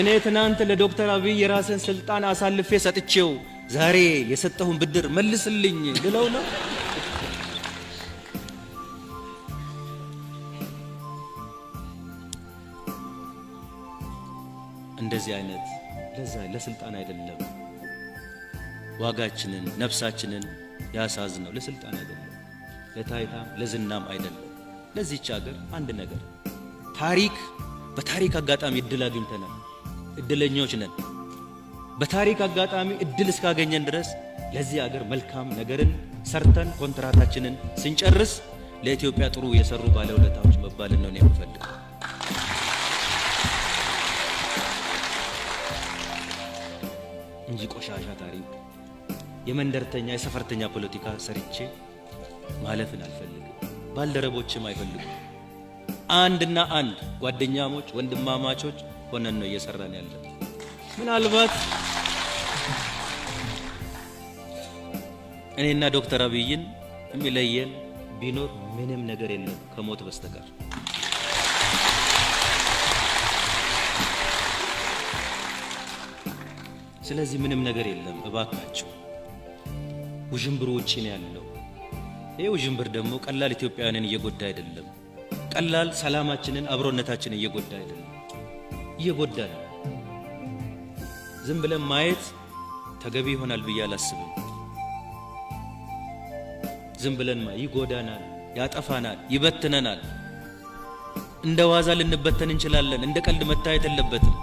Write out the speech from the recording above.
እኔ ትናንት ለዶክተር አብይ የራስን ስልጣን አሳልፌ ሰጥቼው ዛሬ የሰጠሁን ብድር መልስልኝ ልለው ነው? እንደዚህ አይነት ለስልጣን አይደለም ዋጋችንን ነፍሳችንን ያሳዝነው፣ ለስልጣን አይደለም፣ ለታይታ ለዝናም አይደለም። ለዚህች ሀገር አንድ ነገር በታሪክ አጋጣሚ እድል አግኝተናል። እድለኞች ነን። በታሪክ አጋጣሚ እድል እስካገኘን ድረስ ለዚህ ሀገር መልካም ነገርን ሰርተን ኮንትራታችንን ስንጨርስ ለኢትዮጵያ ጥሩ የሰሩ ባለውለታዎች መባልን ነው የምፈልገው እንጂ ቆሻሻ ታሪክ የመንደርተኛ የሰፈርተኛ ፖለቲካ ሰርቼ ማለፍን አልፈልግም። ባልደረቦችም አይፈልጉም። አንድና አንድ ጓደኛሞች ወንድማማቾች ሆነን ነው እየሰራን ያለ። ምናልባት እኔና ዶክተር አብይን የሚለየን ቢኖር ምንም ነገር የለም ከሞት በስተቀር። ስለዚህ ምንም ነገር የለም። እባካችሁ ውዥንብሩ ውጪ ነው ያለው። ይሄ ውዥንብር ደግሞ ቀላል ኢትዮጵያውያንን እየጎዳ አይደለም። ቀላል ሰላማችንን አብሮነታችንን እየጎዳ አይደለም፣ እየጎዳ ነው። ዝም ብለን ማየት ተገቢ ይሆናል ብዬ አላስብም። ዝም ብለን ይጎዳናል፣ ያጠፋናል፣ ይበትነናል። እንደ ዋዛ ልንበተን እንችላለን። እንደ ቀልድ መታየት የለበትም።